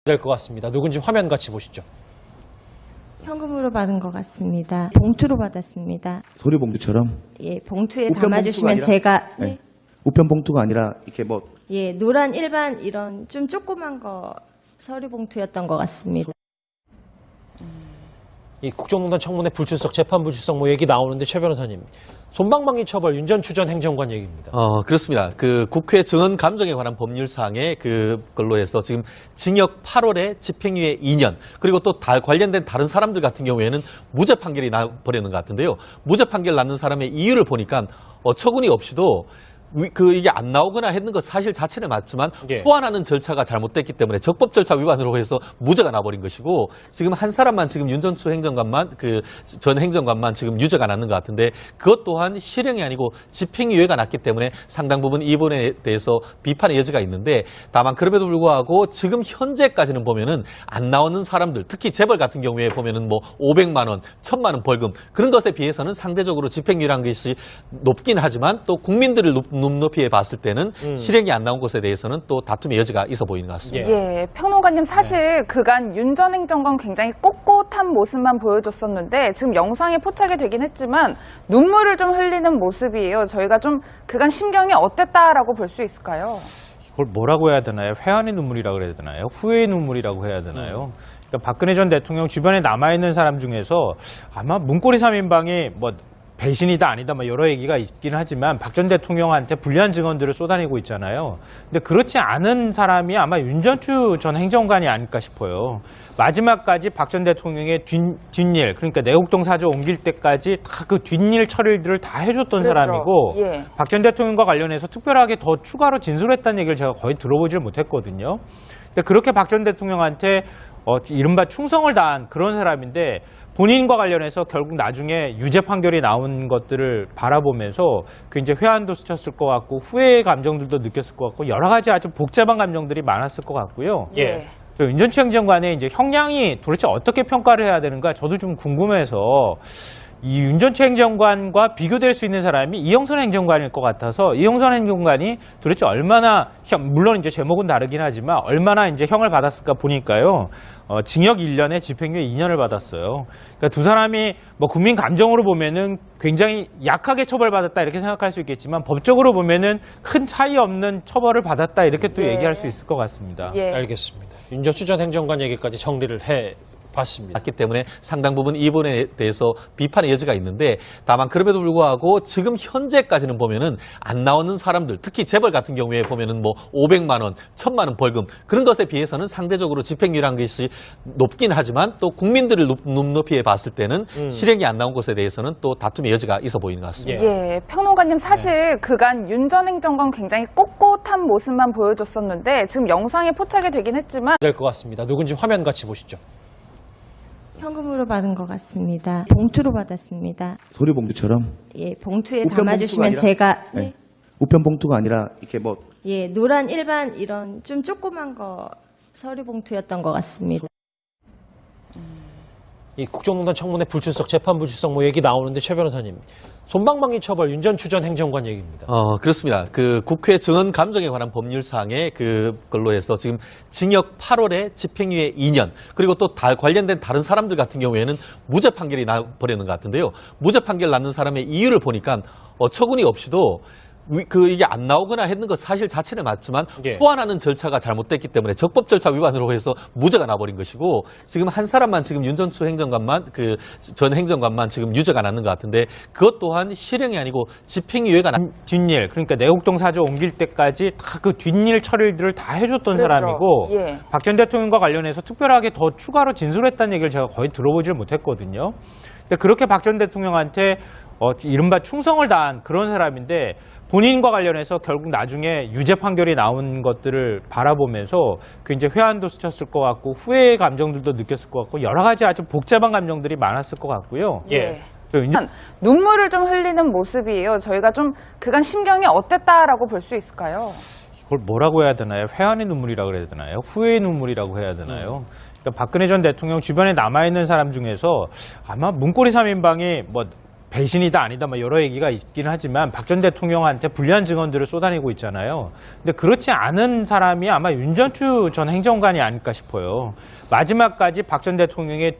될 것 같습니다. 누군지 화면 같이 보시죠. 현금으로 받은 것 같습니다. 봉투로 받았습니다. 소리 봉투처럼? 예, 봉투에 우편 담아주시면 봉투가 제가 네. 우편 봉투가 아니라 이렇게 뭐 예, 노란 일반 이런 좀 조그만 거 서류 봉투였던 것 같습니다. 이 국정농단 청문회 불출석, 재판 불출석 뭐 얘기 나오는데 최 변호사님, 솜방망이 처벌 윤 전 추 전 행정관 얘기입니다. 그렇습니다. 그 국회 증언 감정에 관한 법률상의 그걸로 해서 지금 징역 8월에 집행유예 2년, 그리고 또 관련된 다른 사람들 같은 경우에는 무죄 판결이 나버리는 것 같은데요. 무죄 판결 났는 사람의 이유를 보니까 어처구니 없이도 이게 안 나오거나 했는 것 사실 자체는 맞지만 예. 소환하는 절차가 잘못됐기 때문에 적법 절차 위반으로 해서 무죄가 나버린 것이고, 지금 한 사람만 지금 윤 전 추 행정관만 전 행정관만 지금 유죄가 났는 것 같은데, 그것 또한 실형이 아니고 집행유예가 났기 때문에 상당 부분 이 부분에 대해서 비판의 여지가 있는데, 다만 그럼에도 불구하고 지금 현재까지는 보면은 안 나오는 사람들, 특히 재벌 같은 경우에 보면은 뭐 500만 원, 1000만 원 벌금 그런 것에 비해서는 상대적으로 집행유예라는 것이 높긴 하지만 또 국민들을 눈높이에 봤을 때는 실형이 안 나온 것에 대해서는 또 다툼의 여지가 있어 보이는 것 같습니다. 예, 평론가님 사실 그간 윤 전 행정관 굉장히 꼿꼿한 모습만 보여줬었는데 지금 영상에 포착이 되긴 했지만 눈물을 좀 흘리는 모습이에요. 저희가 좀 그간 심경이 어땠다라고 볼 수 있을까요? 그걸 뭐라고 해야 되나요? 회한의 눈물이라고 해야 되나요? 후회의 눈물이라고 해야 되나요? 그러니까 박근혜 전 대통령 주변에 남아있는 사람 중에서 아마 문고리 3인방이 뭐 배신이다 아니다 뭐 여러 얘기가 있긴 하지만 박 전 대통령한테 불리한 증언들을 쏟아내고 있잖아요. 근데 그렇지 않은 사람이 아마 윤 전 추 전 행정관이 아닐까 싶어요. 마지막까지 박 전 대통령의 뒷일, 그러니까 내곡동 사저 옮길 때까지 다 그 뒷일 처리들을 다 해줬던 그렇죠. 사람이고, 예. 박 전 대통령과 관련해서 특별하게 더 추가로 진술했다는 얘기를 제가 거의 들어보질 못했거든요. 근데 그렇게 박 전 대통령한테 이른바 충성을 다한 그런 사람인데, 본인과 관련해서 결국 나중에 유죄 판결이 나온 것들을 바라보면서 굉장히 회한도 스쳤을 것 같고 후회의 감정들도 느꼈을 것 같고 여러 가지 아주 복잡한 감정들이 많았을 것 같고요. 예. 윤 전 추 행정관의 이제 형량이 도대체 어떻게 평가를 해야 되는가 저도 좀 궁금해서, 이 윤 전 추 행정관과 비교될 수 있는 사람이 이영선 행정관일 것 같아서, 이영선 행정관이 도대체 얼마나 물론 이제 제목은 다르긴 하지만 얼마나 이제 형을 받았을까 보니까요. 징역 1년에 집행유예 2년을 받았어요. 그러니까 두 사람이 뭐 국민 감정으로 보면은 굉장히 약하게 처벌받았다 이렇게 생각할 수 있겠지만 법적으로 보면은 큰 차이 없는 처벌을 받았다 이렇게 또 예. 얘기할 수 있을 것 같습니다. 예. 알겠습니다. 윤 전 추 전 행정관 얘기까지 정리를 해봤습니다. 맞기 때문에 상당 부분 이 부분에 대해서 비판의 여지가 있는데, 다만 그럼에도 불구하고 지금 현재까지는 보면은 안 나오는 사람들, 특히 재벌 같은 경우에 보면은 뭐 500만 원, 1000만 원 벌금 그런 것에 비해서는 상대적으로 집행유예라는 것이 높긴 하지만 또 국민들을 눈높이에 봤을 때는 실형이 안 나온 것에 대해서는 또 다툼의 여지가 있어 보이는 것 같습니다. 예, 평론가님 사실 그간 윤 전 행정관 굉장히 꼿꼿한 모습만 보여줬었는데 지금 영상에 포착이 되긴 했지만 될 것 같습니다. 누군지 화면 같이 보시죠. 현금으로 받은 것 같습니다. 봉투로 받았습니다. 소리 봉투처럼? 예, 봉투에 우편 담아주시면 봉투가 제가 네. 우편 봉투가 아니라 이렇게 뭐 예, 노란 일반 이런 좀 조그만 거 서류 봉투였던 것 같습니다. 이 국정농단 청문회 불출석, 재판 불출석 뭐 얘기 나오는데 최 변호사님, 솜방망이 처벌 윤 전 추 전 행정관 얘기입니다. 그렇습니다. 그 국회 증언 감정에 관한 법률상의 그걸로 해서 지금 징역 8월에 집행유예 2년, 그리고 또 관련된 다른 사람들 같은 경우에는 무죄 판결이 나버리는 것 같은데요. 무죄 판결 났는 사람의 이유를 보니까 어처구니 없이도 이게 안 나오거나 했는 것 사실 자체는 맞지만 예. 소환하는 절차가 잘못됐기 때문에 적법 절차 위반으로 해서 무죄가 나버린 것이고, 지금 한 사람만 지금 윤 전 추 행정관만 전 행정관만 지금 유죄가 났는 것 같은데, 그것 또한 실형이 아니고 집행유예가 뒷일, 그러니까 내곡동 사저 옮길 때까지 다 그 뒷일 처리들을 다 해줬던 그렇죠. 사람이고, 예. 박 전 대통령과 관련해서 특별하게 더 추가로 진술했다는 얘기를 제가 거의 들어보질 못했거든요. 근데 그렇게 박 전 대통령한테 이른바 충성을 다한 그런 사람인데, 본인과 관련해서 결국 나중에 유죄 판결이 나온 것들을 바라보면서 굉장히 회한도 스쳤을 것 같고 후회의 감정들도 느꼈을 것 같고 여러 가지 아주 복잡한 감정들이 많았을 것 같고요. 예. 눈물을 좀 흘리는 모습이에요. 저희가 좀 그간 심경이 어땠다라고 볼 수 있을까요? 그걸 뭐라고 해야 되나요? 회한의 눈물이라고 해야 되나요? 후회의 눈물이라고 해야 되나요? 그러니까 박근혜 전 대통령 주변에 남아있는 사람 중에서 아마 문고리 3인방이 뭐 배신이다 아니다 뭐 여러 얘기가 있긴 하지만 박 전 대통령한테 불리한 증언들을 쏟아내고 있잖아요. 근데 그렇지 않은 사람이 아마 윤전추 전 행정관이 아닐까 싶어요. 마지막까지 박 전 대통령의